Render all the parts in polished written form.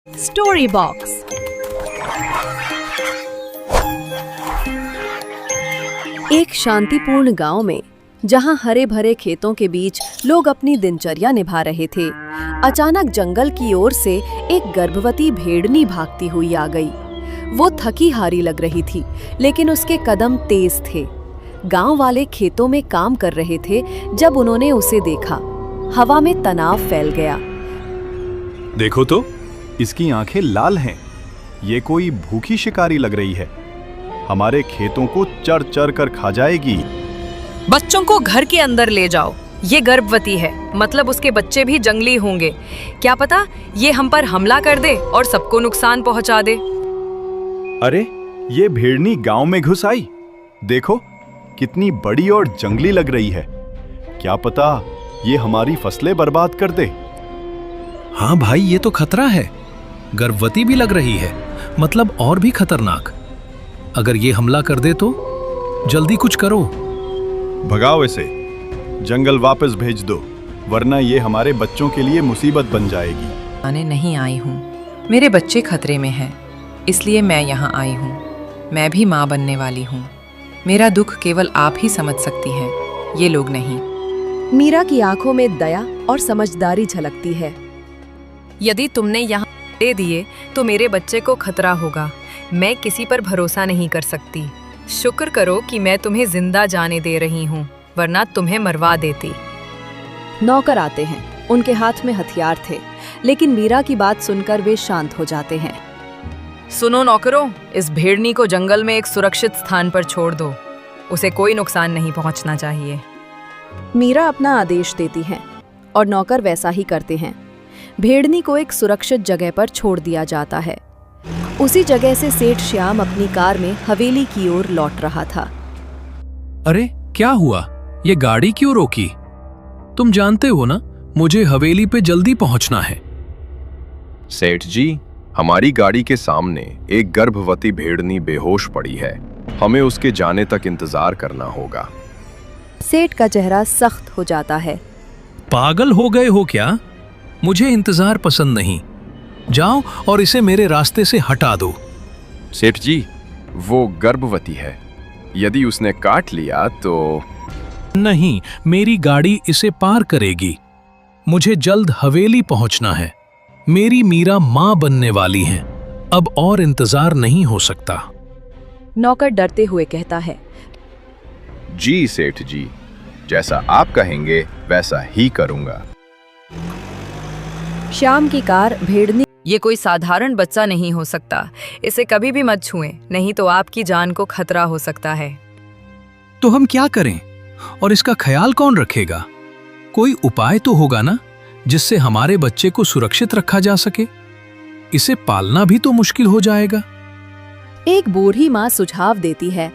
Story box. एक शांतिपूर्ण गांव में, जहां हरे भरे खेतों के बीच लोग अपनी दिनचर्या निभा रहे थे, अचानक जंगल की ओर से एक गर्भवती भेड़नी भागती हुई आ गई। वो थकी हारी लग रही थी, लेकिन उसके कदम तेज थे। गांव वाले खेतों में काम कर रहे थे जब उन्होंने उसे देखा। हवा में तनाव फैल गया। देखो तो, इसकी आंखें लाल हैं। ये कोई भूखी शिकारी लग रही है। हमारे खेतों को चर चर कर खा जाएगी। बच्चों को घर के अंदर ले जाओ। ये गर्भवती है, मतलब उसके बच्चे भी जंगली होंगे। क्या पता ये हम पर हमला कर दे और सबको नुकसान पहुंचा दे। अरे, ये भेड़नी गांव में घुस आई। देखो, कितनी बड़ी और जंगली लग रही है। क्या पता ये हमारी फसलें बर्बाद कर दे। हाँ भाई, ये तो खतरा है। गर्भवती भी लग रही है, मतलब और भी खतरनाक। अगर ये हमला कर दे तो जल्दी कुछ करो। भगाओ इसे, जंगल वापस भेज दो, वरना ये हमारे बच्चों के लिए मुसीबत बन जाएगी। आने नहीं आई हूँ। मेरे बच्चे खतरे में हैं, इसलिए मैं यहाँ आई हूँ। मैं भी माँ बनने वाली हूँ। मेरा दुख केवल आप ही समझ सकती हैं, ये लोग नहीं। मीरा की आंखों में दया और समझदारी झलकती है। यदि तुमने यहाँ दे दिए तो मेरे बच्चे को खतरा होगा। मैं किसी पर भरोसा नहीं कर सकती। शुक्र करो कि मैं तुम्हें जिंदा जाने दे रही हूँ, वरना तुम्हें मरवा देती। नौकर आते हैं। उनके हाथ में हथियार थे, लेकिन मीरा की बात सुनकर वे शांत हो जाते हैं। सुनो नौकरों, इस भेड़नी को जंगल में एक सुरक्षित स्थान पर छोड़ दो। उसे कोई नुकसान नहीं पहुंचना चाहिए। मीरा अपना आदेश देती हैं और नौकर वैसा ही करते हैं। भेड़नी को एक सुरक्षित जगह पर छोड़ दिया जाता है। उसी जगह से सेठ श्याम अपनी कार में हवेली की ओर लौट रहा था। अरे क्या हुआ? ये गाड़ी क्यों रोकी? तुम जानते हो ना, मुझे हवेली पे जल्दी पहुंचना है। सेठ जी, हमारी गाड़ी के सामने एक गर्भवती भेड़नी बेहोश पड़ी है। हमें उसके जाने तक इंतजार करना होगा। सेठ का चेहरा सख्त हो जाता है। पागल हो गए हो क्या? मुझे इंतजार पसंद नहीं। जाओ और इसे मेरे रास्ते से हटा दो। सेठ जी, वो गर्भवती है। यदि उसने काट लिया तो... नहीं, मेरी गाड़ी इसे पार करेगी। मुझे जल्द हवेली पहुंचना है। मेरी मीरा मां बनने वाली है। अब और इंतजार नहीं हो सकता। नौकर डरते हुए कहता है। जी सेठ जी, जैसा आप कहेंगे वैसा ही करूंगा। श्याम की कार भेड़नी। ये कोई साधारण बच्चा नहीं हो सकता। इसे कभी भी मत छुएं, नहीं तो आपकी जान को खतरा हो सकता है। तो हम क्या करें? और इसका ख्याल कौन रखेगा? कोई उपाय तो होगा ना, जिससे हमारे बच्चे को सुरक्षित रखा जा सके। इसे पालना भी तो मुश्किल हो जाएगा। एक बूढ़ी माँ सुझाव देती है।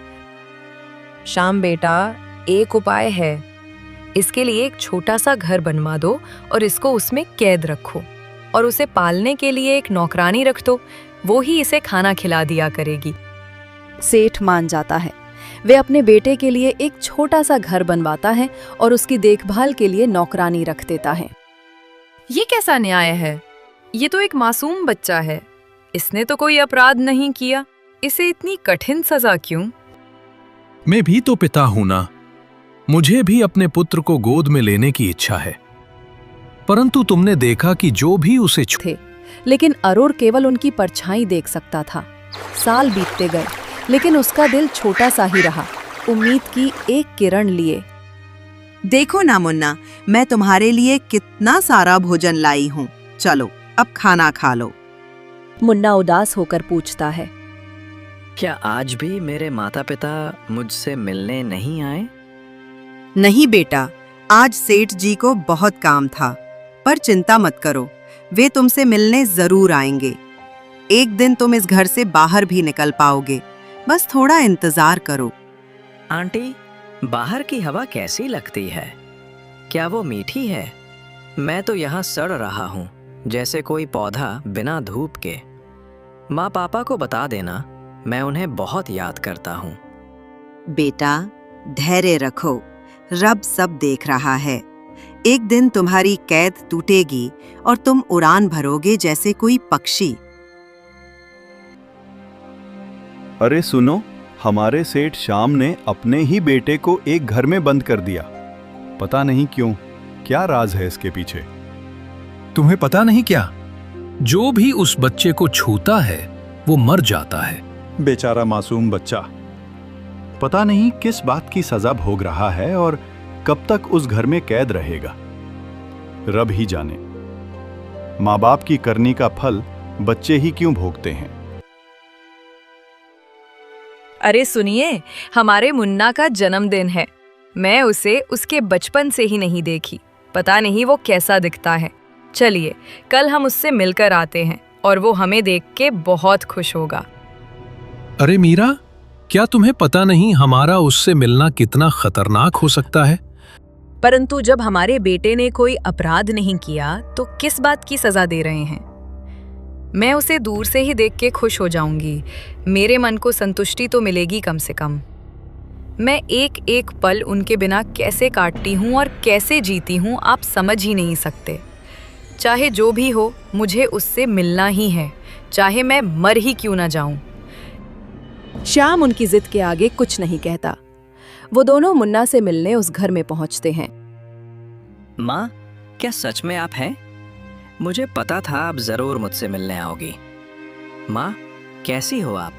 श्याम बेटा, एक उपाय है। इसके लिए एक छोटा सा घर बनवा दो और इसको उसमें कैद रखो, और उसे पालने के लिए एक नौकरानी रख दो। वो ही इसे खाना खिला दिया करेगी। सेठ मान जाता है। वे अपने बेटे के लिए एक छोटा सा घर बनवाता है और उसकी देखभाल के लिए नौकरानी रख देता है। ये कैसा न्याय है? ये तो एक मासूम बच्चा है। इसने तो कोई अपराध नहीं किया। इसे इतनी कठिन सजा क्यों? मैं भी तो पिता हूं ना। मुझे भी अपने पुत्र को गोद में लेने की इच्छा है, परंतु तुमने देखा कि जो भी उसे थे, लेकिन अरुण केवल उनकी परछाई देख सकता था। साल बीतते गए, लेकिन उसका दिल छोटा सा ही रहा, उम्मीद की एक किरण लिए। देखो ना मुन्ना, मैं तुम्हारे लिए कितना सारा भोजन लाई हूँ। चलो अब खाना खा लो। मुन्ना उदास होकर पूछता है। क्या आज भी मेरे माता पिता मुझसे मिलने नहीं आए? नहीं बेटा, आज सेठ जी को बहुत काम था, पर चिंता मत करो, वे तुमसे मिलने जरूर आएंगे। एक दिन तुम इस घर से बाहर भी निकल पाओगे, बस थोड़ा इंतजार करो। आंटी, बाहर की हवा कैसी लगती है? क्या वो मीठी है? मैं तो यहाँ सड़ रहा हूँ, जैसे कोई पौधा बिना धूप के। माँ पापा को बता देना, मैं उन्हें बहुत याद करता हूँ। बेटा, धैर्य रखो, रब सब देख रहा है। एक दिन तुम्हारी कैद टूटेगी और तुम उड़ान भरोगे जैसे कोई पक्षी। अरे सुनो, हमारे सेठ श्याम ने अपने ही बेटे को एक घर में बंद कर दिया। पता नहीं क्यों, क्या राज है इसके पीछे? तुम्हें पता नहीं क्या? जो भी उस बच्चे को छूता है वो मर जाता है। बेचारा मासूम बच्चा पता नहीं किस बात की सजा भोग रहा है और कब तक उस घर में कैद रहेगा। रब ही जाने। माँ बाप की करनी का फल बच्चे ही क्यों भोगते हैं। अरे सुनिए, हमारे मुन्ना का जन्मदिन है। मैं उसे उसके बचपन से ही नहीं देखी, पता नहीं वो कैसा दिखता है। चलिए कल हम उससे मिलकर आते हैं और वो हमें देख के बहुत खुश होगा। अरे मीरा, क्या तुम्हें पता नहीं हमारा उससे मिलना कितना खतरनाक हो सकता है? परंतु जब हमारे बेटे ने कोई अपराध नहीं किया तो किस बात की सजा दे रहे हैं? मैं उसे दूर से ही देख के खुश हो जाऊंगी। मेरे मन को संतुष्टि तो मिलेगी कम से कम। मैं एक एक पल उनके बिना कैसे काटती हूँ और कैसे जीती हूँ, आप समझ ही नहीं सकते। चाहे जो भी हो, मुझे उससे मिलना ही है, चाहे मैं मर ही क्यों ना जाऊं। श्याम उनकी जिद के आगे कुछ नहीं कहता। वो दोनों मुन्ना से मिलने उस घर में पहुंचते हैं। माँ, क्या सच में आप हैं? मुझे पता था आप जरूर मुझसे मिलने आओगी। माँ, कैसी हो आप?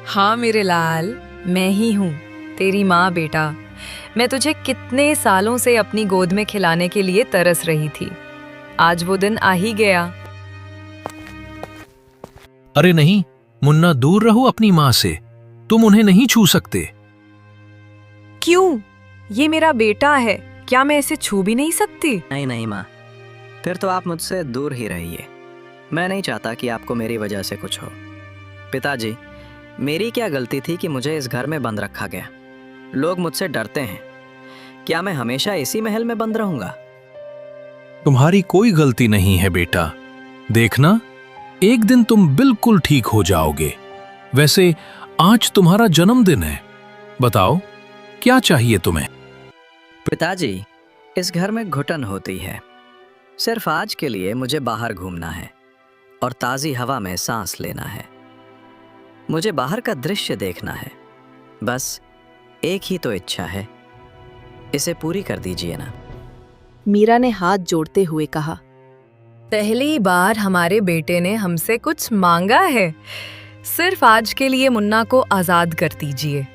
हाँ मेरे लाल, मैं ही हूँ, तेरी माँ बेटा। मैं तुझे कितने सालों से अपनी गोद में खिलाने के लिए तरस रही थी। आज वो दिन आ ही गया। अरे नहीं मुन्ना, दूर रहो अपनी माँ से। तुम उन्हें नहीं छू सकते। क्यों? ये मेरा बेटा है, क्या मैं इसे छू भी नहीं सकती? नहीं नहीं माँ, फिर तो आप मुझसे दूर ही रहिए। मैं नहीं चाहता कि आपको मेरी वजह से कुछ हो। पिताजी, मेरी क्या गलती थी कि मुझे इस घर में बंद रखा गया? लोग मुझसे डरते हैं। क्या मैं हमेशा इसी महल में बंद रहूंगा? तुम्हारी कोई गलती नहीं है बेटा। देखना, एक दिन तुम बिल्कुल ठीक हो जाओगे। वैसे आज तुम्हारा जन्मदिन है, बताओ क्या चाहिए तुम्हें? पिताजी, इस घर में घुटन होती है। सिर्फ आज के लिए मुझे बाहर घूमना है और ताज़ी हवा में सांस लेना है। मुझे बाहर का दृश्य देखना है। बस एक ही तो इच्छा है, इसे पूरी कर दीजिए ना। मीरा ने हाथ जोड़ते हुए कहा। पहली बार हमारे बेटे ने हमसे कुछ मांगा है। सिर्फ आज के लिए मुन्ना को आजाद कर दीजिए।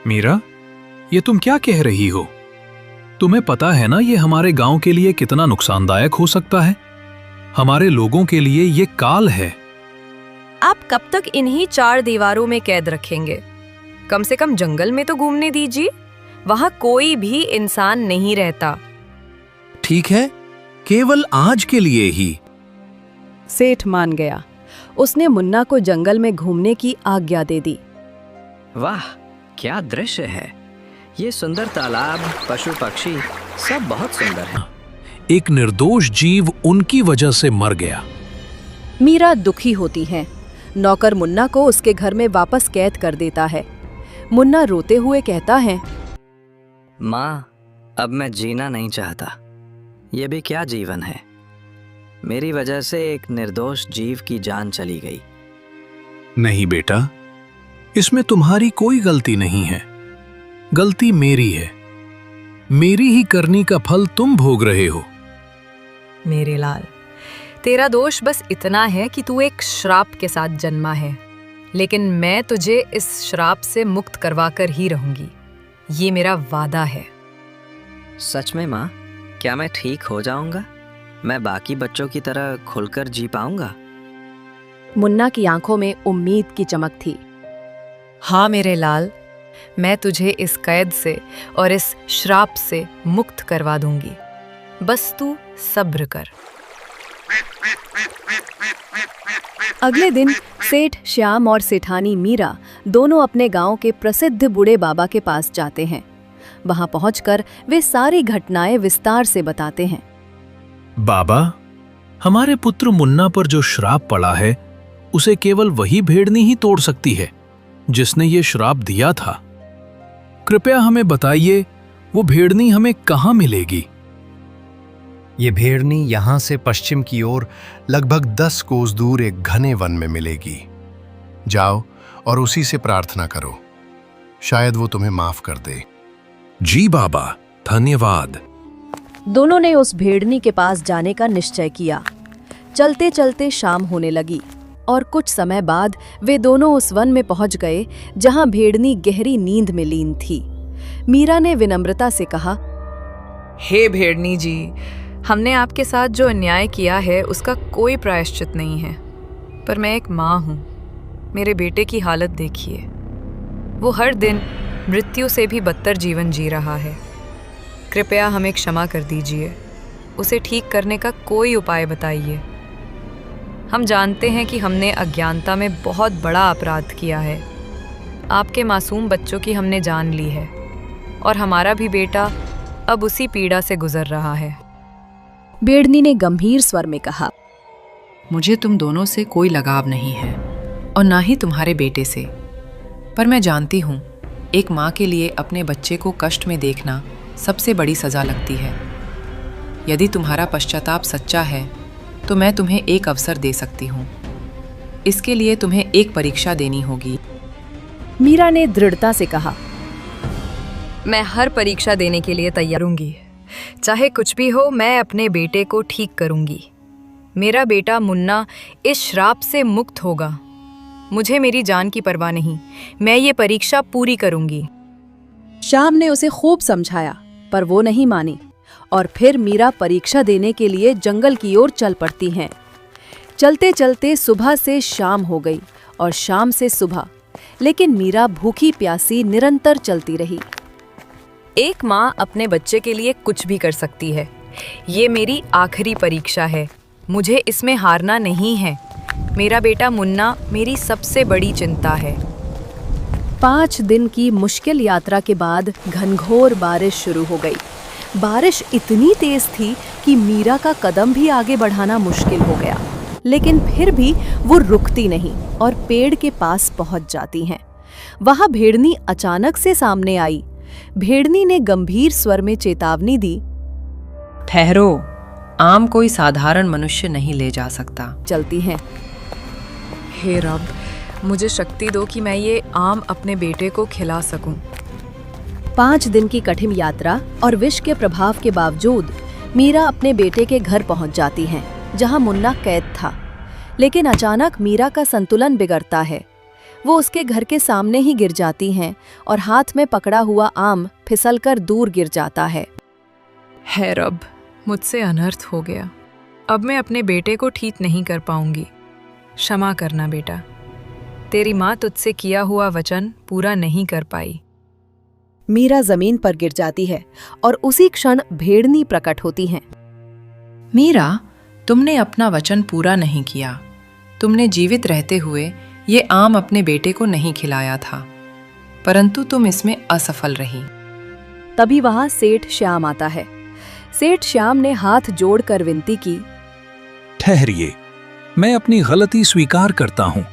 मीरा, ये तुम क्या कह रही हो? तुम्हें पता है ना ये हमारे गांव के लिए कितना नुकसानदायक हो सकता है। हमारे लोगों के लिए ये काल है। आप कब तक इन्हीं 4 दीवारों में कैद रखेंगे? कम से कम जंगल में तो घूमने दीजिए, वहां कोई भी इंसान नहीं रहता। ठीक है, केवल आज के लिए ही। सेठ मान गया। उसने मुन्ना को जंगल में घूमने की आज्ञा दे दी। वाह, क्या दृश्य है! ये सुंदर तालाब, पशु पक्षी, सब बहुत सुंदर है। एक निर्दोष जीव उनकी वजह से मर गया। मीरा दुखी होती है। नौकर मुन्ना को उसके घर में वापस कैद कर देता है। मुन्ना रोते हुए कहता है, माँ, अब मैं जीना नहीं चाहता। ये भी क्या जीवन है! मेरी वजह से एक निर्दोष जीव की जान चली गई। नहीं बेटा, इसमें तुम्हारी कोई गलती नहीं है। गलती मेरी है। मेरी ही करनी का फल तुम भोग रहे हो। मेरे लाल, तेरा दोष बस इतना है कि तू एक श्राप के साथ जन्मा है, लेकिन मैं तुझे इस श्राप से मुक्त करवा कर ही रहूंगी। ये मेरा वादा है। सच में माँ, क्या मैं ठीक हो जाऊंगा? मैं बाकी बच्चों की तरह खुलकर जी पाऊंगा? मुन्ना की आंखों में उम्मीद की चमक थी। हाँ मेरे लाल, मैं तुझे इस कैद से और इस श्राप से मुक्त करवा दूंगी। बस तू सब्र कर। अगले दिन सेठ श्याम और सेठानी मीरा दोनों अपने गांव के प्रसिद्ध बूढ़े बाबा के पास जाते हैं। वहां पहुंचकर वे सारी घटनाएं विस्तार से बताते हैं। बाबा, हमारे पुत्र मुन्ना पर जो श्राप पड़ा है, उसे केवल वही भेड़नी ही तोड़ सकती है जिसने ये श्राप दिया था। कृपया हमें बताइए वो भेड़नी हमें कहाँ मिलेगी? ये भेड़नी यहां से पश्चिम की ओर लगभग 10 कोस दूर एक घने वन में मिलेगी। जाओ और उसी से प्रार्थना करो, शायद वो तुम्हें माफ कर दे। जी बाबा, धन्यवाद। दोनों ने उस भेड़नी के पास जाने का निश्चय किया। चलते चलते शाम होने लगी और कुछ समय बाद वे दोनों उस वन में पहुंच गए जहां भेड़नी गहरी नींद में लीन थी। मीरा ने विनम्रता से कहा, हे भेड़नी जी, हमने आपके साथ जो अन्याय किया है उसका कोई प्रायश्चित नहीं है, पर मैं एक माँ हूँ। मेरे बेटे की हालत देखिए, वो हर दिन मृत्यु से भी बदतर जीवन जी रहा है। कृपया हमें क्षमा कर दीजिए, उसे ठीक करने का कोई उपाय बताइए। हम जानते हैं कि हमने अज्ञानता में बहुत बड़ा अपराध किया है। आपके मासूम बच्चों की हमने जान ली है और हमारा भी बेटा अब उसी पीड़ा से गुजर रहा है। भेड़नी ने गंभीर स्वर में कहा, मुझे तुम दोनों से कोई लगाव नहीं है और ना ही तुम्हारे बेटे से, पर मैं जानती हूँ एक माँ के लिए अपने बच्चे को कष्ट में देखना सबसे बड़ी सज़ा लगती है। यदि तुम्हारा पश्चाताप सच्चा है तो मैं तुम्हें एक अवसर दे सकती हूँ। इसके लिए तुम्हें एक परीक्षा देनी होगी। मीरा ने दृढ़ता से कहा, मैं हर परीक्षा देने के लिए तैयार हूँगी। चाहे कुछ भी हो, मैं अपने बेटे को ठीक करूँगी। मेरा बेटा मुन्ना इस श्राप से मुक्त होगा। मुझे मेरी जान की परवाह नहीं, मैं ये परीक्षा पूरी करूँगी। श्याम ने उसे खूब समझाया पर वो नहीं मानी और फिर मीरा परीक्षा देने के लिए जंगल की ओर चल पड़ती हैं। चलते चलते सुबह से शाम हो गई और शाम से सुबह, लेकिन मीरा भूखी प्यासी निरंतर चलती रही। एक माँ अपने बच्चे के लिए कुछ भी कर सकती है। ये मेरी आखिरी परीक्षा है, मुझे इसमें हारना नहीं है। मेरा बेटा मुन्ना मेरी सबसे बड़ी चिंता है। 5 दिन की मुश्किल यात्रा के बाद घनघोर बारिश शुरू हो गई। बारिश इतनी तेज थी कि मीरा का कदम भी आगे बढ़ाना मुश्किल हो गया, लेकिन फिर भी वो रुकती नहीं और पेड़ के पास पहुंच जाती हैं। वहां भेड़नी अचानक से सामने आई। भेड़नी ने गंभीर स्वर में चेतावनी दी, ठहरो, आम कोई साधारण मनुष्य नहीं ले जा सकता। चलती हैं। हे रब, मुझे शक्ति दो कि मैं ये आम अपने बेटे को खिला सकूं। 5 दिन की कठिन यात्रा और विष के प्रभाव के बावजूद मीरा अपने बेटे के घर पहुंच जाती हैं, जहां मुन्ना कैद था। लेकिन अचानक मीरा का संतुलन बिगड़ता है। वो उसके घर के सामने ही गिर जाती हैं और हाथ में पकड़ा हुआ आम फिसलकर दूर गिर जाता है। हे रब, मुझसे अनर्थ हो गया। अब मैं अपने बेटे को ठीक नहीं कर पाऊंगी। क्षमा करना बेटा, तेरी माँ तुझसे किया हुआ वचन पूरा नहीं कर पाई। मीरा जमीन पर गिर जाती है और उसी क्षण भेड़नी प्रकट होती हैं। मीरा, तुमने अपना वचन पूरा नहीं किया। तुमने जीवित रहते हुए ये आम अपने बेटे को नहीं खिलाया था, परंतु तुम इसमें असफल रही। तभी वहां सेठ श्याम आता है। सेठ श्याम ने हाथ जोड़कर विनती की, ठहरिए, मैं अपनी गलती स्वीकार करता हूँ।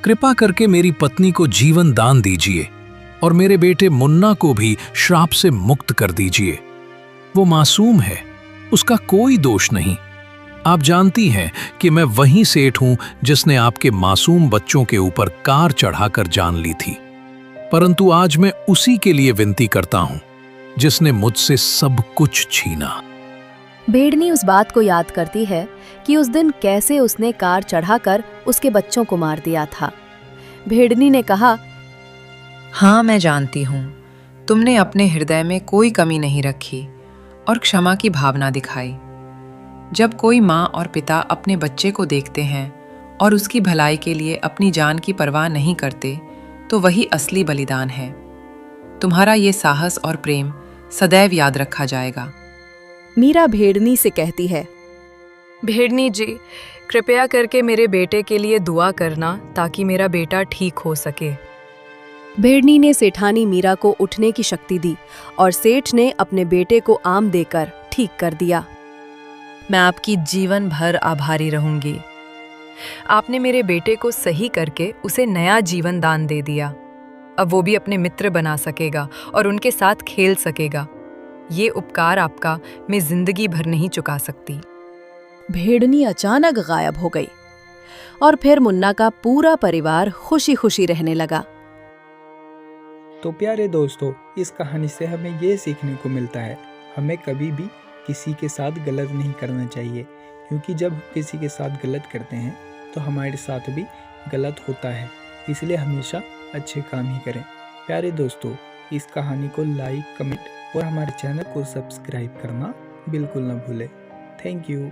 कृपा करके मेरी पत्नी को जीवन दान दीजिए और मेरे बेटे मुन्ना को भी श्राप से मुक्त कर दीजिए। वो मासूम है, उसका कोई दोष नहीं। आप जानती हैं कि मैं वही सेठ हूं जिसने आपके मासूम बच्चों के ऊपर कार चढ़ाकर जान ली थी, परंतु आज मैं उसी के लिए विनती करता हूं जिसने मुझसे सब कुछ छीना। भेड़नी उस बात को याद करती है कि उस दिन कैसे उसने कार चढ़ाकर उसके बच्चों को मार दिया था। भेड़नी ने कहा, हाँ, मैं जानती हूँ तुमने अपने हृदय में कोई कमी नहीं रखी और क्षमा की भावना दिखाई। जब कोई माँ और पिता अपने बच्चे को देखते हैं और उसकी भलाई के लिए अपनी जान की परवाह नहीं करते, तो वही असली बलिदान है। तुम्हारा ये साहस और प्रेम सदैव याद रखा जाएगा। मीरा भेड़नी से कहती है, भेड़नी जी, कृपया करके मेरे बेटे के लिए दुआ करना ताकि मेरा बेटा ठीक हो सके। भेड़नी ने सेठानी मीरा को उठने की शक्ति दी और सेठ ने अपने बेटे को आम देकर ठीक कर दिया। मैं आपकी जीवन भर आभारी रहूंगी। आपने मेरे बेटे को सही करके उसे नया जीवन दान दे दिया। अब वो भी अपने मित्र बना सकेगा और उनके साथ खेल सकेगा। ये उपकार आपका मैं जिंदगी भर नहीं चुका सकती। भेड़नी अचानक गायब हो गई और फिर मुन्ना का पूरा परिवार खुशी खुशी रहने लगा। तो प्यारे दोस्तों, इस कहानी से हमें ये सीखने को मिलता है, हमें कभी भी किसी के साथ गलत नहीं करना चाहिए, क्योंकि जब हम किसी के साथ गलत करते हैं तो हमारे साथ भी गलत होता है। इसलिए हमेशा अच्छे काम ही करें। प्यारे दोस्तों, इस कहानी को लाइक, कमेंट और हमारे चैनल को सब्सक्राइब करना बिल्कुल ना भूलें। Thank you.